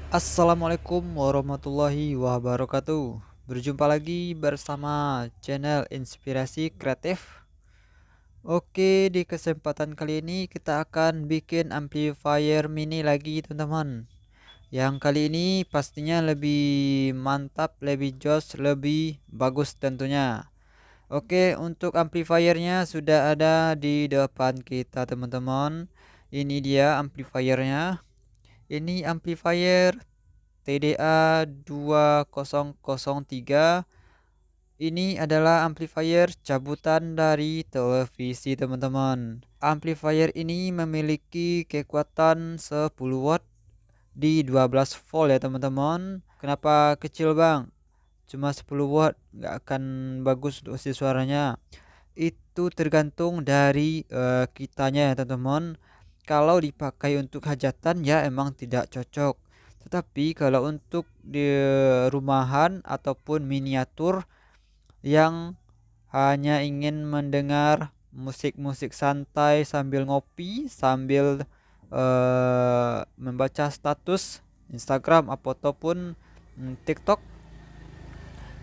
Assalamualaikum warahmatullahi wabarakatuh. Berjumpa lagi bersama channel Inspirasi Kreatif. Oke, di kesempatan kali ini kita akan bikin amplifier mini lagi, teman-teman. Yang kali ini pastinya lebih mantap, lebih jos, lebih bagus tentunya. Oke, untuk amplifiernya sudah ada di depan kita, teman-teman. Ini dia amplifiernya. Ini amplifier TDA 2003. Ini adalah amplifier cabutan dari televisi, teman-teman. Amplifier ini memiliki kekuatan 10 watt di 12 volt ya, teman-teman. Kenapa kecil, Bang? Cuma 10 watt, nggak akan bagus dosis suaranya. Itu tergantung dari kitanya ya, teman-teman. Kalau dipakai untuk hajatan ya emang tidak cocok. Tetapi kalau untuk di rumahan ataupun miniatur yang hanya ingin mendengar musik-musik santai sambil ngopi, sambil membaca status Instagram ataupun TikTok.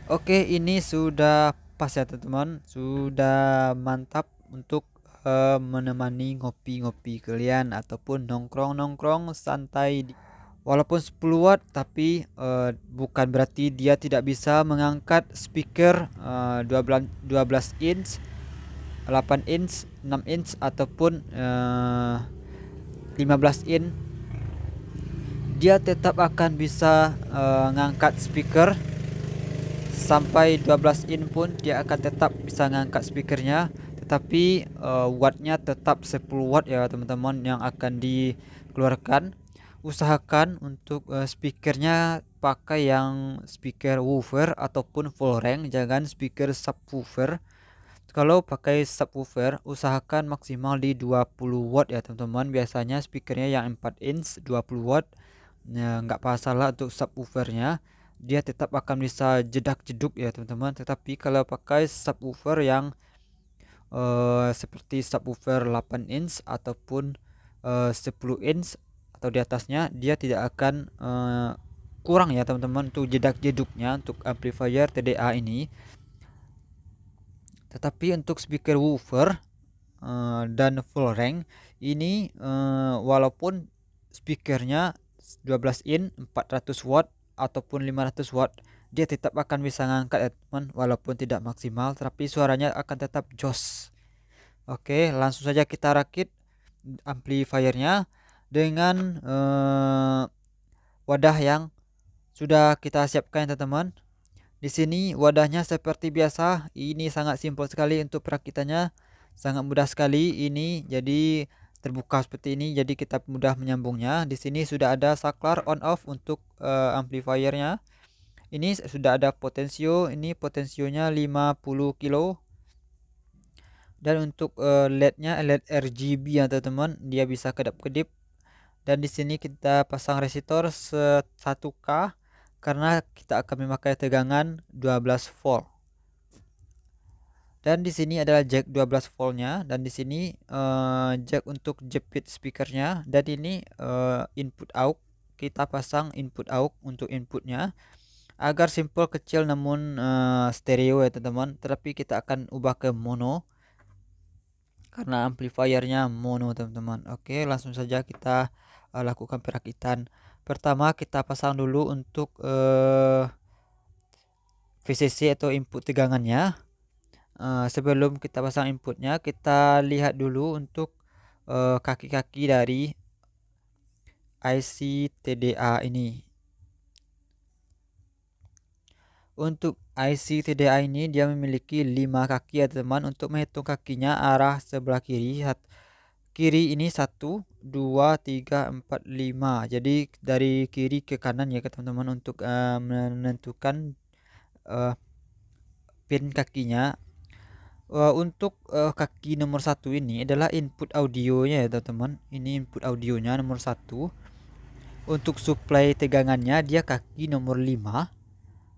Oke, ini sudah pas ya, teman-teman. Sudah mantap untuk menemani ngopi-ngopi kalian ataupun nongkrong-nongkrong santai. Walaupun 10 watt tapi bukan berarti dia tidak bisa mengangkat speaker 12 inch, 8 inch, 6 inch ataupun 15 inch. Dia tetap akan bisa ngangkat speaker sampai 12 inch pun dia akan tetap bisa ngangkat speakernya, tetapi wattnya tetap 10 watt ya, teman-teman, yang akan dikeluarkan. Usahakan untuk speakernya pakai yang speaker woofer ataupun full range, jangan speaker subwoofer. Kalau pakai subwoofer usahakan maksimal di 20 watt ya, teman-teman. Biasanya speakernya yang 4 inch 20 watt. Nah, nggak masalah untuk subwoofernya, dia tetap akan bisa jedak-jeduk ya, teman-teman. Tetapi kalau pakai subwoofer yang seperti subwoofer 8 inch ataupun 10 inch atau di atasnya, dia tidak akan kurang ya, teman-teman, untuk jedak-jeduknya untuk amplifier TDA ini. Tetapi untuk speaker woofer dan full range ini, walaupun speakernya 12 in 400 watt ataupun 500 watt, dia tetap akan bisa ngangkat ya, teman, walaupun tidak maksimal tapi suaranya akan tetap jos. Oke, langsung saja kita rakit amplifiernya dengan wadah yang sudah kita siapkan, teman-teman. Di sini wadahnya seperti biasa, ini sangat simpel sekali untuk perakitannya, sangat mudah sekali ini. Jadi terbuka seperti ini, jadi kita mudah menyambungnya. Di sini sudah ada saklar on off untuk amplifiernya. Ini sudah ada potensio, ini potensionya 50 kilo. Dan untuk LED-nya LED RGB ya, teman-teman, dia bisa kedap-kedip. Dan di sini kita pasang resistor 1K karena kita akan memakai tegangan 12 volt. Dan di sini adalah jack 12 voltnya, dan di sini jack untuk jepit speakernya, dan ini input aux. Kita pasang input aux untuk inputnya agar simple, kecil, namun stereo ya, teman-teman. Tetapi kita akan ubah ke mono karena amplifiernya mono, teman-teman. Oke, langsung saja kita lakukan perakitan. Pertama kita pasang dulu untuk VCC atau input tegangannya. Sebelum kita pasang inputnya, kita lihat dulu untuk kaki-kaki dari IC TDA ini. Untuk IC TDA ini dia memiliki 5 kaki ya, teman. Untuk menghitung kakinya, arah sebelah kiri, kiri ini 1 2 3 4 5. Jadi dari kiri ke kanan ya, teman-teman, untuk menentukan pin kakinya. Untuk kaki nomor 1 ini adalah input audionya ya, teman-teman. Ini input audionya nomor 1. Untuk supply tegangannya dia kaki nomor 5.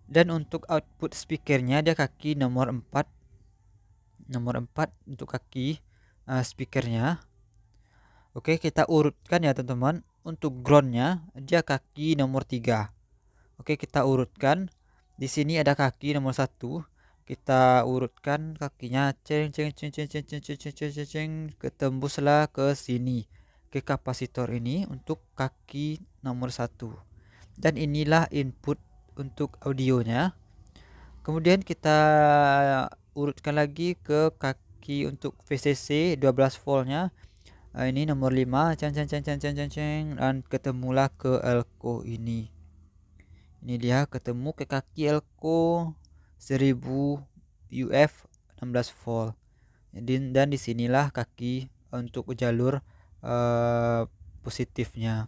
Dan untuk output speakernya dia kaki nomor 4. Nomor 4 untuk kaki speakernya. Oke, kita urutkan ya, teman-teman. untuk groundnya dia kaki nomor 3. Oke, kita urutkan. Di sini ada kaki nomor 1. Kita urutkan kakinya, ceng ceng ceng ceng ceng ceng ceng ceng ceng ceng, ceng, ketembuslah ke sini, ke kapasitor ini untuk kaki nomor 1. Dan inilah input untuk audionya. Kemudian kita urutkan lagi ke kaki untuk VCC 12 voltnya. Ini nomor 5, ceng ceng ceng ceng ceng ceng ceng, dan ketemulah ke elko ini. Ini dia ketemu ke kaki elko 1000 UF 16 volt. Dan disinilah kaki untuk jalur positifnya.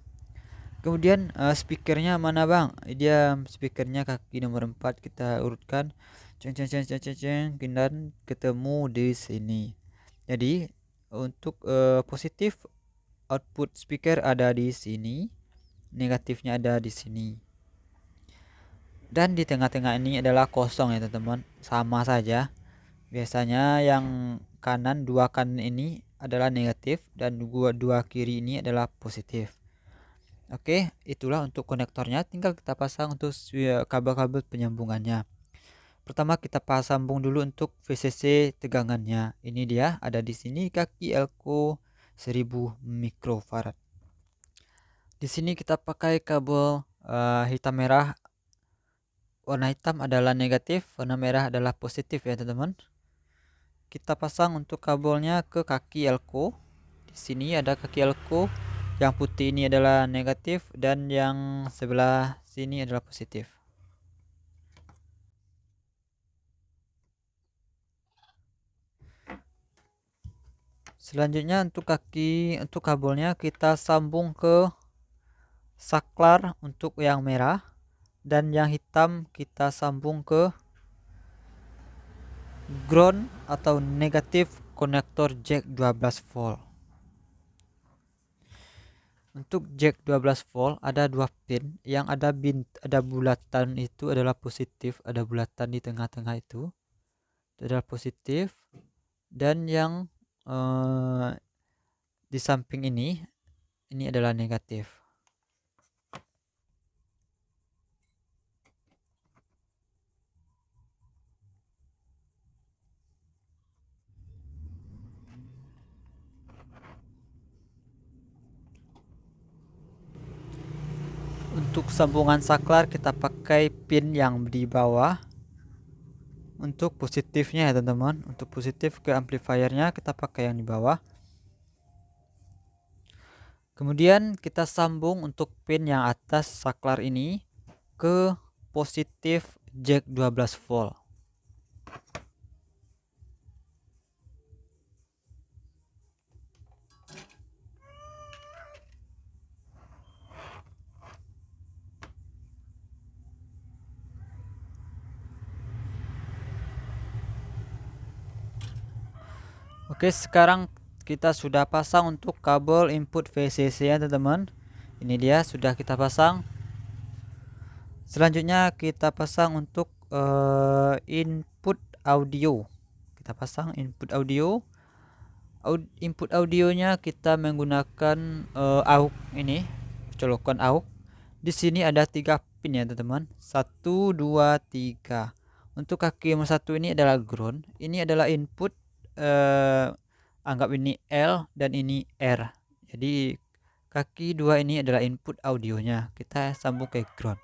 Kemudian speakernya mana bang? Dia speakernya kaki nomor 4, kita urutkan, ceng ceng ceng ceng ceng ceng, dan ketemu di sini. Jadi untuk positif output speaker ada di sini, negatifnya ada di sini. Dan di tengah-tengah ini adalah kosong ya teman-teman, sama saja. Biasanya yang kanan, dua kanan ini adalah negatif dan dua kiri ini adalah positif. Oke, itulah untuk konektornya. Tinggal kita pasang untuk kabel-kabel penyambungannya. Pertama kita sambung dulu untuk VCC tegangannya. Ini dia ada di sini kaki elko 1000 mikrofarad. Di sini kita pakai kabel hitam merah. Warna hitam adalah negatif, warna merah adalah positif ya teman-teman. Kita pasang untuk kabelnya ke kaki elko. Di sini ada kaki elko. Yang putih ini adalah negatif dan yang sebelah sini adalah positif. Selanjutnya untuk kabelnya kita sambung ke saklar untuk yang merah, dan yang hitam kita sambung ke ground atau negatif konektor jack 12 volt. Untuk jack 12 volt ada dua pin, yang ada bulatan itu adalah positif, ada bulatan di tengah-tengah itu adalah positif, dan yang di samping ini adalah negatif. Untuk sambungan saklar kita pakai pin yang di bawah. Untuk positifnya ya teman-teman, untuk positif ke amplifiernya kita pakai yang di bawah. Kemudian kita sambung untuk pin yang atas saklar ini ke positif jack 12 volt. Oke, sekarang kita sudah pasang untuk kabel input VCC ya teman-teman. Ini dia sudah kita pasang. Selanjutnya kita pasang untuk input audio. Kita pasang input audio. Input audionya kita menggunakan AUX ini, colokan AUX. Di sini ada 3 pin ya teman-teman. 1 2 3. Untuk kaki nomor 1 ini adalah ground. Ini adalah input, anggap ini L dan ini R. Jadi kaki 2 ini adalah input audionya. Kita sambung ke ground.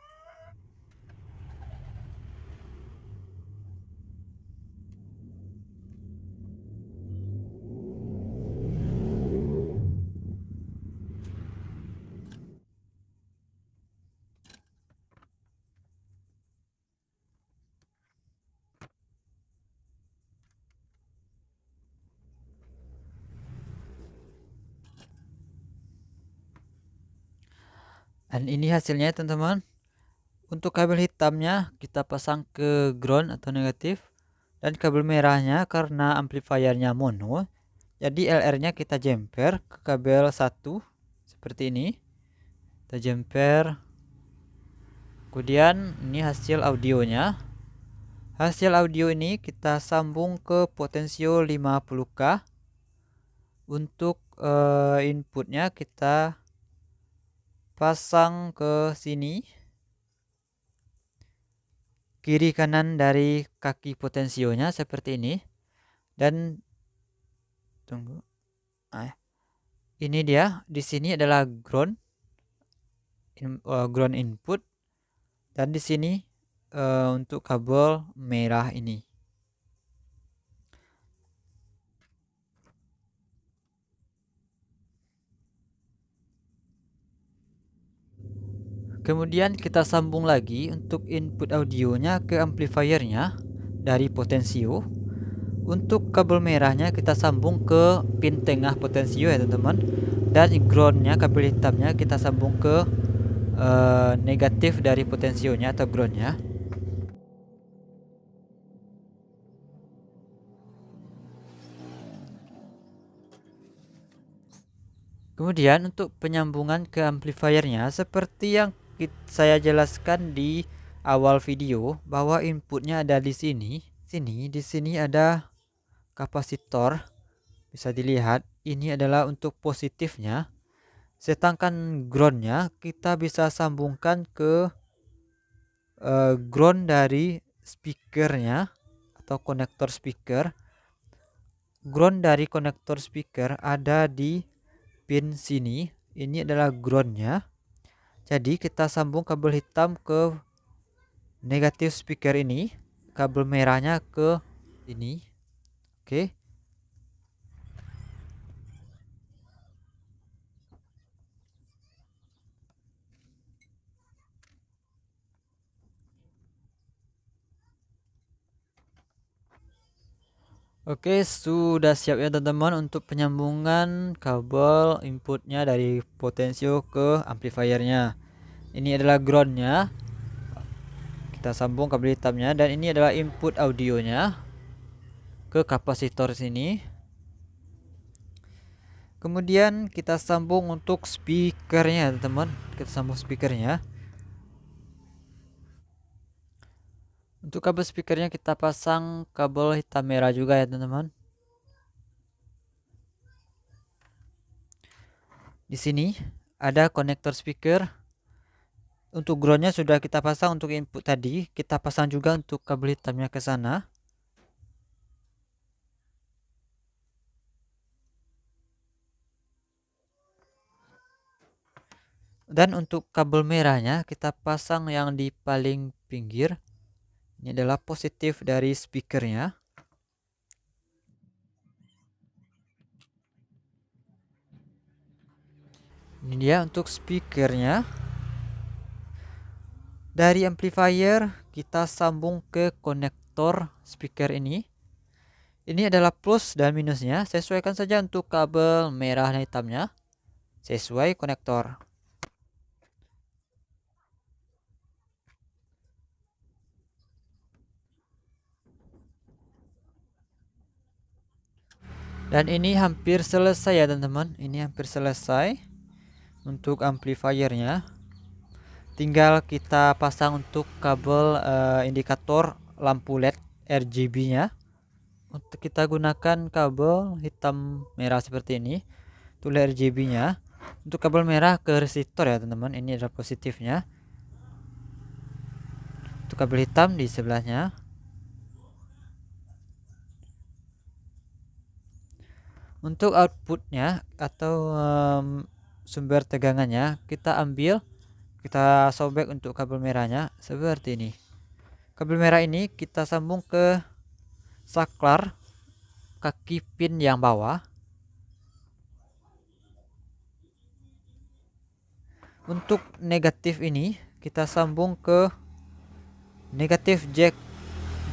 Dan ini hasilnya teman-teman. Untuk kabel hitamnya kita pasang ke ground atau negatif, dan kabel merahnya karena amplifiernya mono, jadi LR-nya kita jumper ke kabel 1 seperti ini. Kita jumper. Kemudian ini hasil audionya. Hasil audio ini kita sambung ke potensio 50K. Untuk inputnya kita pasang ke sini, kiri kanan dari kaki potensionya seperti ini. Dan tunggu, ini dia, di sini adalah ground input, dan di sini untuk kabel merah ini. Kemudian kita sambung lagi untuk input audionya ke amplifiernya dari potensio. Untuk kabel merahnya kita sambung ke pin tengah potensio ya teman-teman. Dan groundnya, kabel hitamnya kita sambung ke negatif dari potensionya atau groundnya. Kemudian untuk penyambungan ke amplifiernya, seperti yang saya jelaskan di awal video, bahwa inputnya ada di sini. Di sini ada kapasitor, bisa dilihat. Ini adalah untuk positifnya. Sedangkan groundnya kita bisa sambungkan ke ground dari speakernya atau konektor speaker. Ground dari konektor speaker ada di pin sini. Ini adalah groundnya. Jadi kita sambung kabel hitam ke negatif speaker ini, kabel merahnya ke sini. Oke. Oke, sudah siap ya teman-teman untuk penyambungan kabel inputnya dari potensio ke amplifiernya. Ini adalah groundnya. Kita sambung kabel hitamnya, dan ini adalah input audionya ke kapasitor sini. Kemudian kita sambung untuk speakernya teman-teman. Kita sambung speakernya. Untuk kabel speakernya kita pasang kabel hitam merah juga ya teman-teman. Di sini ada konektor speaker. Untuk groundnya sudah kita pasang untuk input tadi. Kita pasang juga untuk kabel hitamnya ke sana. Dan untuk kabel merahnya kita pasang yang di paling pinggir. Ini adalah positif dari speakernya. Ini dia untuk speakernya. Dari amplifier kita sambung ke konektor speaker ini. Ini adalah plus dan minusnya. Sesuaikan saja untuk kabel merah dan hitamnya. Sesuai konektor. Dan ini hampir selesai ya teman-teman. Ini hampir selesai untuk amplifiernya. Tinggal kita pasang untuk kabel indikator lampu LED RGB-nya. Untuk kita gunakan kabel hitam merah seperti ini. Tulis RGB-nya. Untuk kabel merah ke resistor ya teman-teman. Ini adalah positifnya. Untuk kabel hitam di sebelahnya. Untuk outputnya atau sumber tegangannya kita ambil, kita sobek untuk kabel merahnya seperti ini. Kabel merah ini kita sambung ke saklar kaki pin yang bawah. Untuk negatif ini kita sambung ke negatif jack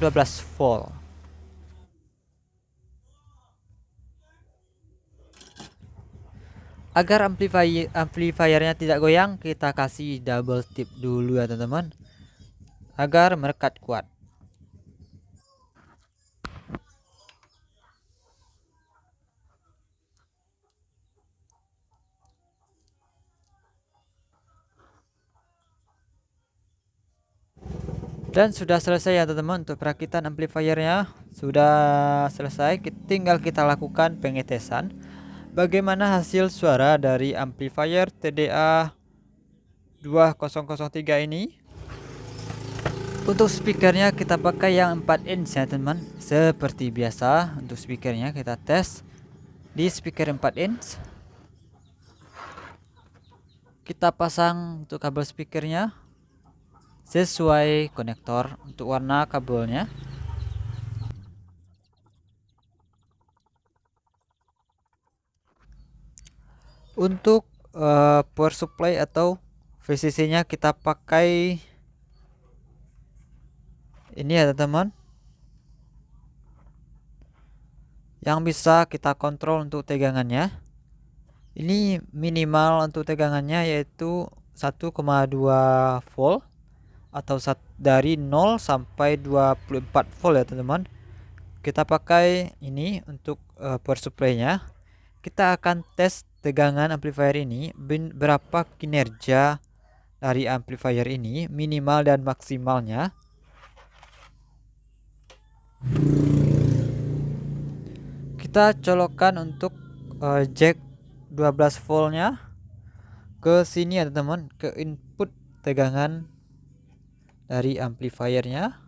12 volt. Agar amplifiernya tidak goyang, kita kasih double tip dulu ya teman-teman, agar merekat kuat. Dan sudah selesai ya teman-teman, untuk perakitan amplifiernya sudah selesai. Tinggal kita lakukan pengetesan bagaimana hasil suara dari amplifier TDA 2003 ini. Untuk speakernya kita pakai yang 4 inch ya teman. Seperti biasa untuk speakernya kita tes di speaker 4 inch. Kita pasang untuk kabel speakernya sesuai konektor untuk warna kabelnya. Untuk power supply atau VCC nya kita pakai ini ya teman-teman, yang bisa kita kontrol untuk tegangannya. Ini minimal untuk tegangannya yaitu 1,2 volt atau dari 0 sampai 24 volt ya teman-teman. Kita pakai ini untuk power supply nya. Kita akan tes tegangan amplifier ini, berapa kinerja dari amplifier ini, minimal dan maksimalnya. Kita colokkan untuk jack 12 voltnya ke sini ya teman-teman, ke input tegangan dari amplifiernya.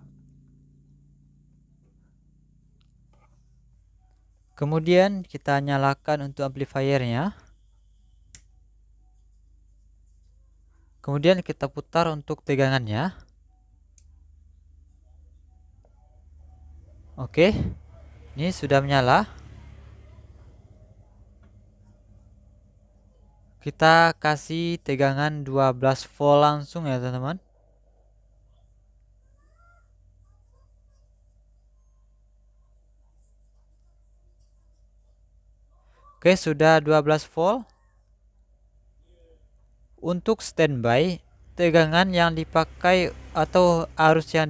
Kemudian kita nyalakan untuk amplifiernya. Kemudian kita putar untuk tegangannya. Oke, ini sudah menyala. Kita kasih tegangan 12 volt langsung ya teman-teman. Oke, sudah 12 volt. Untuk standby, tegangan yang dipakai atau arus yang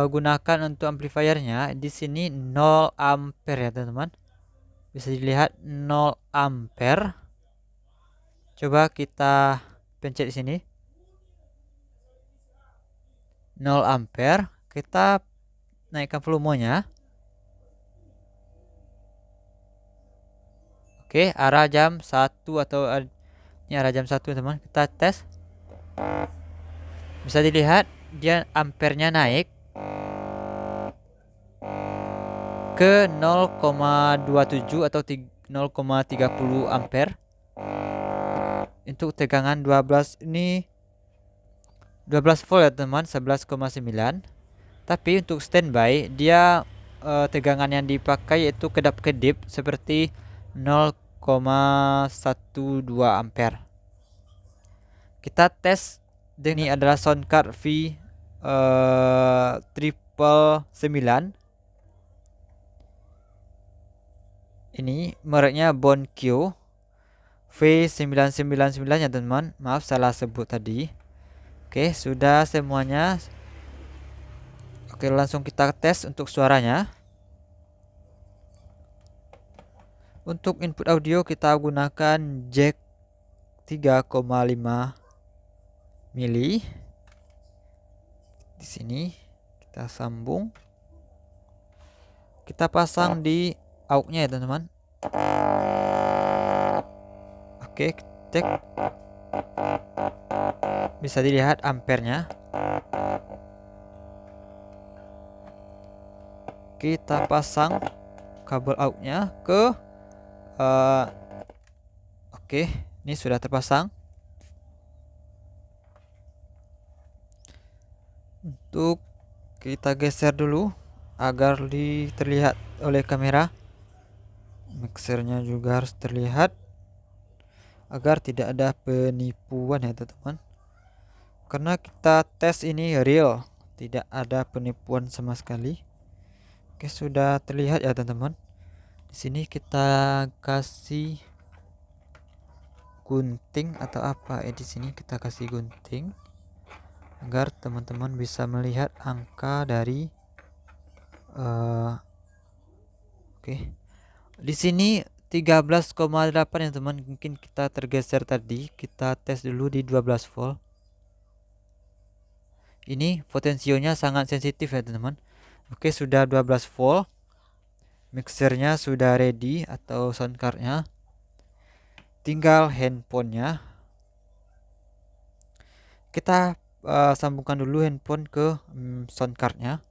gunakan untuk amplifiernya di sini 0 ampere ya teman-teman. Bisa dilihat 0 ampere. Coba kita pencet di sini 0 ampere. Kita naikkan volumenya. Oke, arah jam 1 atau ini arah jam 1 teman. Kita tes. Bisa dilihat dia ampernya naik ke 0,27 atau 0,30 ampere. Untuk tegangan 12 ini 12 volt ya teman, 11,9. Tapi untuk standby dia tegangan yang dipakai yaitu kedap-kedip seperti 0,12 ampere. Kita tes. Ini adalah soundcard V 999. Ini mereknya Bonkyo V999 ya teman. Maaf salah sebut tadi. Oke, sudah semuanya. Oke, langsung kita tes untuk suaranya. Untuk input audio kita gunakan jack 3,5 mili. Di sini kita sambung. Kita pasang di aux-nya ya teman-teman. Oke, cek. Bisa dilihat ampernya. Kita pasang kabel aux-nya ke oke, ini sudah terpasang. Untuk kita geser dulu agar terlihat oleh kamera. Mixernya juga harus terlihat agar tidak ada penipuan ya teman-teman. Karena kita tes ini real, tidak ada penipuan sama sekali. Oke, sudah terlihat ya teman-teman. Di sini kita kasih gunting atau apa ya, di sini kita kasih gunting agar teman-teman bisa melihat angka dari oke. Di sini 13,8 ya teman. Mungkin kita tergeser tadi. Kita tes dulu di 12 volt. Ini potensionya sangat sensitif ya teman-teman. Oke, sudah 12 volt. Mixernya sudah ready atau soundcardnya. Tinggal handphonenya. Kita sambungkan dulu handphone ke sound cardnya.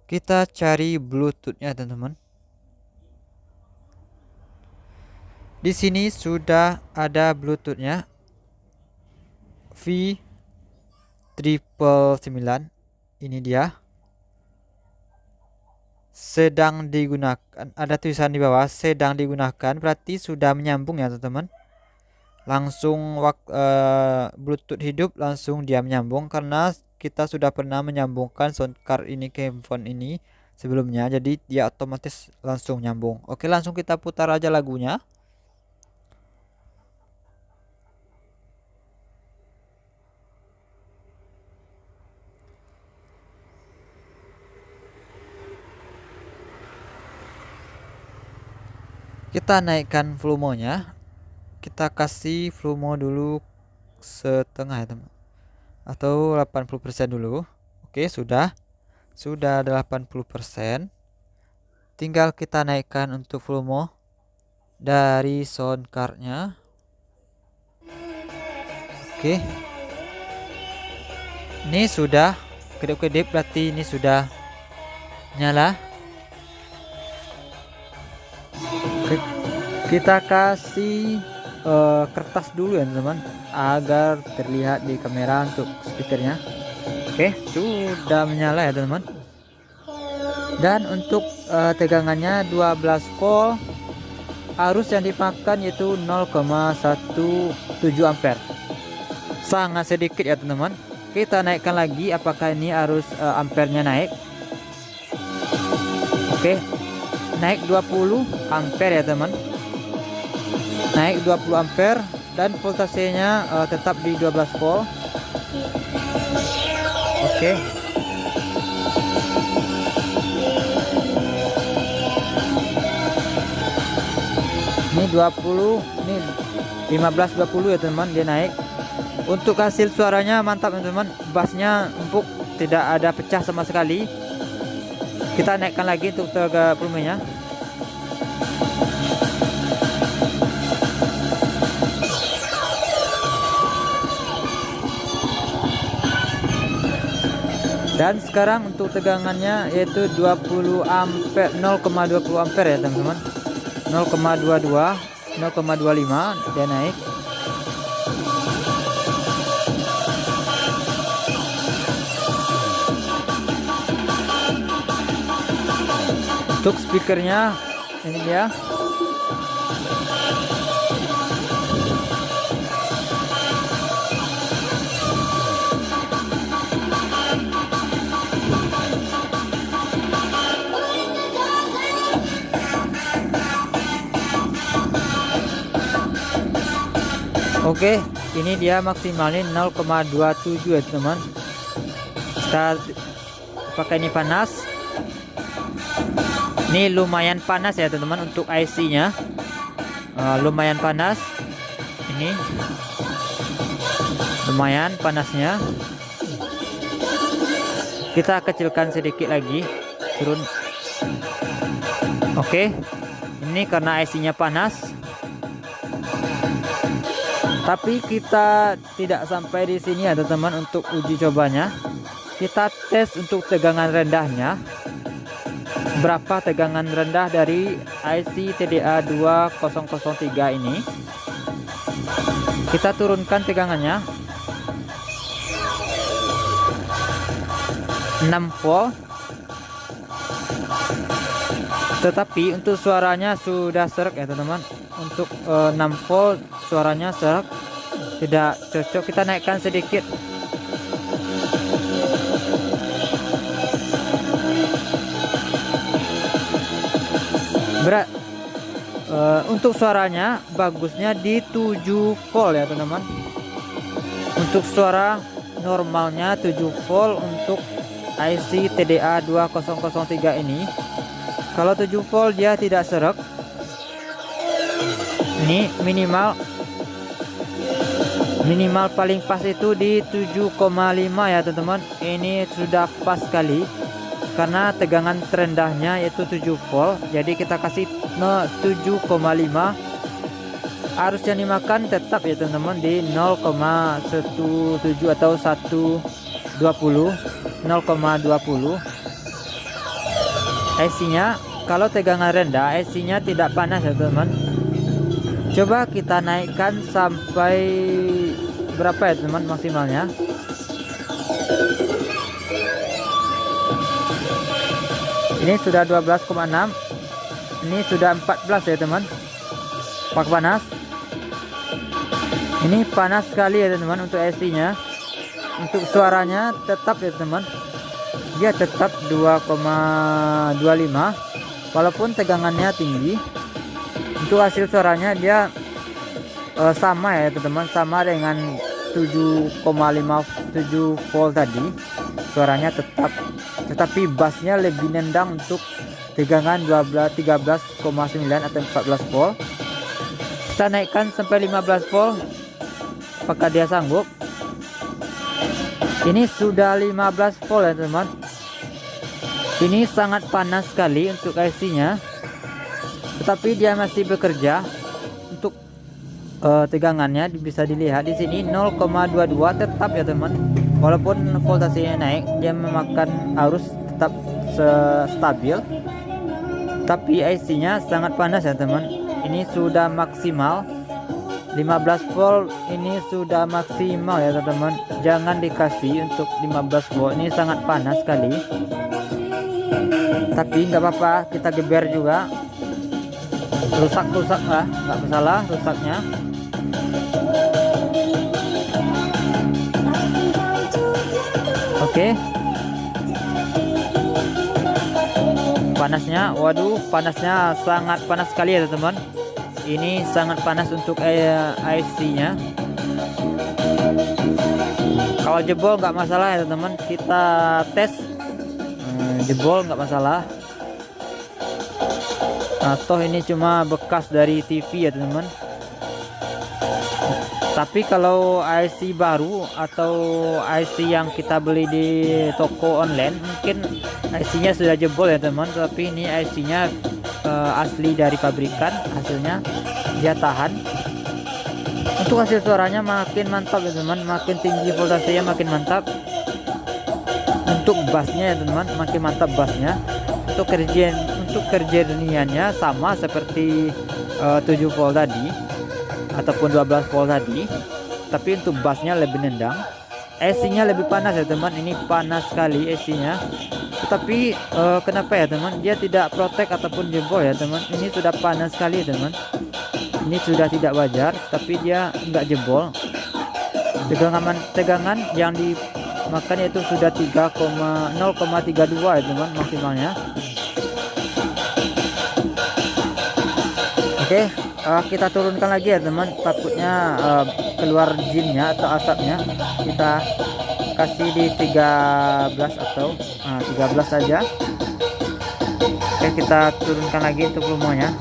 Kita cari Bluetoothnya teman-teman. Di sini sudah ada Bluetoothnya V999. Ini dia. Sedang digunakan. Ada tulisan di bawah sedang digunakan, berarti sudah menyambung ya teman-teman. Langsung Bluetooth hidup langsung dia menyambung, karena kita sudah pernah menyambungkan sound card ini ke handphone ini sebelumnya, jadi dia otomatis langsung nyambung. Oke, langsung kita putar aja lagunya. Kita naikkan volumenya. Kita kasih volume dulu setengah ya teman, atau 80% dulu. Oke, sudah 80%. Tinggal kita naikkan untuk volume dari sound cardnya. Oke, ini sudah kedip-kedip, berarti ini sudah nyala. Kita kasih kertas dulu ya teman-teman, agar terlihat di kamera untuk speakernya. Oke, sudah menyala ya teman-teman. Dan untuk tegangannya 12 volt. Arus yang dipakai yaitu 0,17 ampere. Sangat sedikit ya teman-teman. Kita naikkan lagi, apakah ini arus ampernya naik. Oke, naik 20 ampere ya teman. Naik 20 ampere dan voltasenya tetap di 12 volt. Oke. Ini 20, ini 15 20 ya teman, dia naik. Untuk hasil suaranya mantap ya teman, bassnya empuk, tidak ada pecah sama sekali. Kita naikkan lagi untuk tegangan volumenya. Dan sekarang untuk tegangannya yaitu 20 ampere, 0,20 ampere ya teman-teman. 0,22, 0,25 dia naik. Untuk speakernya ini dia. Oke, ini dia maksimalnya 0,27 ya teman. Kita pakai ini panas. Ini lumayan panas ya teman-teman untuk IC-nya. Lumayan panas. Ini lumayan panasnya. Kita kecilkan sedikit lagi, turun. Oke, ini karena IC-nya panas. Tapi kita tidak sampai di sini ya teman-teman untuk uji cobanya. Kita tes untuk tegangan rendahnya. Berapa tegangan rendah dari IC TDA 2003 ini. Kita turunkan tegangannya 6 volt. Tetapi untuk suaranya sudah serak ya teman-teman. Untuk 6 volt suaranya serak, tidak cocok. Kita naikkan sedikit. Untuk suaranya bagusnya di 7 volt ya teman-teman. Untuk suara normalnya 7 volt untuk IC TDA 2003 ini. Kalau 7 volt dia tidak serak. Ini minimal paling pas itu di 7,5 ya teman-teman. Ini sudah pas sekali karena tegangan terendahnya yaitu 7 volt. Jadi kita kasih 7,5. arus yang dimakan tetap ya teman-teman di 0,17 atau 120 0,20. IC nya kalau tegangan rendah, IC nya tidak panas ya teman-teman. Coba kita naikkan sampai berapa ya teman maksimalnya. Ini sudah 12,6. Ini sudah 14 ya teman. Pak panas. Ini panas sekali ya teman untuk IC nya. Untuk suaranya tetap ya teman. Dia tetap 2,25 walaupun tegangannya tinggi. Untuk hasil suaranya dia sama ya teman-teman, sama dengan 7,57 volt tadi. Suaranya tetap, tetapi bassnya lebih nendang untuk tegangan 13,9 atau 14 volt. Kita naikkan sampai 15 volt. Apakah dia sanggup? Ini sudah 15 volt ya teman. Ini sangat panas sekali untuk IC nya, tetapi dia masih bekerja. Untuk tegangannya bisa dilihat di sini 0,22 tetap ya teman. Walaupun voltasenya naik, dia memakan arus tetap stabil, tapi IC nya sangat panas ya teman. Ini sudah maksimal 15 volt, ini sudah maksimal ya teman-teman. Jangan dikasih untuk 15 volt, ini sangat panas sekali. Tapi nggak apa-apa, kita geber juga. Rusak lah, nggak masalah rusaknya. Oke. Panasnya, waduh, panasnya sangat panas sekali ya teman-teman. Ini sangat panas untuk IC nya. Kalau jebol nggak masalah ya teman-teman, kita tes. Jebol nggak masalah. Atau ini cuma bekas dari TV ya teman-teman. Tapi kalau IC baru atau IC yang kita beli di toko online, mungkin IC nya sudah jebol ya teman. Tapi ini IC nya asli dari pabrikan, hasilnya dia tahan. Untuk hasil suaranya makin mantap ya teman, makin tinggi voltasenya makin mantap. Untuk bassnya ya teman, makin mantap bassnya. Untuk kerjaniannya sama seperti 7 volt tadi ataupun 12 volt tadi, tapi untuk bassnya lebih nendang. IC nya lebih panas ya teman, ini panas sekali IC nya. Tetapi kenapa ya teman, dia tidak protek ataupun jebol ya teman. Ini sudah panas sekali ya teman. Ini sudah tidak wajar, tapi dia nggak jebol. Tegangan yang dimakan yaitu sudah 0,32 ya teman maksimalnya. Oke, kita turunkan lagi ya teman, takutnya keluar jinnya atau asapnya. Kita kasih di 13 atau 13 saja. Oke, kita turunkan lagi untuk volumenya.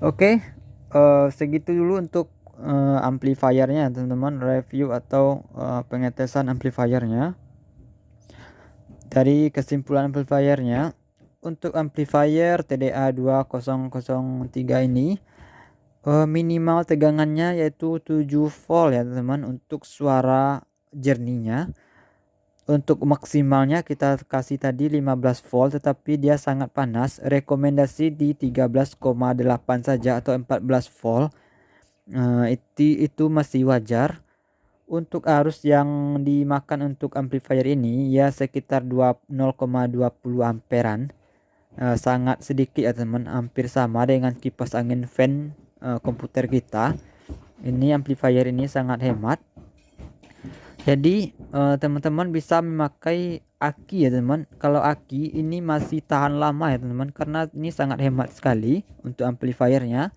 Oke, segitu dulu untuk amplifiernya teman-teman, review atau pengetesan amplifiernya. Dari kesimpulan amplifiernya, untuk amplifier TDA 2003 ini minimal tegangannya yaitu 7 volt ya teman-teman untuk suara jernihnya. Untuk maksimalnya kita kasih tadi 15 volt, tetapi dia sangat panas. Rekomendasi di 13,8 saja atau 14 volt. Itu masih wajar. Untuk arus yang dimakan untuk amplifier ini ya sekitar 0,20 amperan. Sangat sedikit ya teman, hampir sama dengan kipas angin fan komputer kita. Ini amplifier ini sangat hemat. Jadi teman-teman bisa memakai aki ya teman. Kalau aki ini masih tahan lama ya teman-teman, karena ini sangat hemat sekali untuk amplifiernya.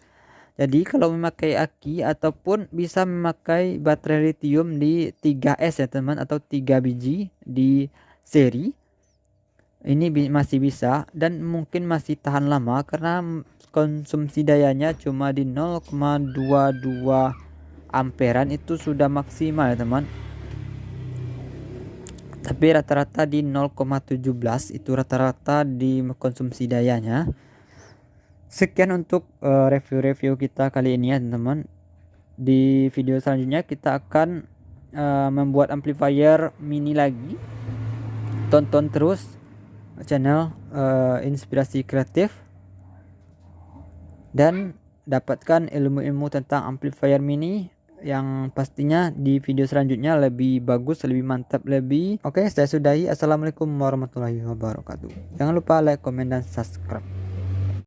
Jadi kalau memakai aki ataupun bisa memakai baterai lithium di 3S ya teman, atau 3 biji di seri. Ini masih bisa dan mungkin masih tahan lama karena konsumsi dayanya cuma di 0,22 amperan, itu sudah maksimal ya teman. tapi rata-rata di 0,17 itu rata-rata di konsumsi dayanya. Sekian untuk review-review kita kali ini ya teman-teman. Di video selanjutnya kita akan membuat amplifier mini lagi. Tonton terus channel Inspirasi Kreatif dan dapatkan ilmu-ilmu tentang amplifier mini yang pastinya di video selanjutnya lebih bagus, lebih mantap, lebih oke. Saya sudahi. Assalamualaikum warahmatullahi wabarakatuh. Jangan lupa like, komen, dan subscribe.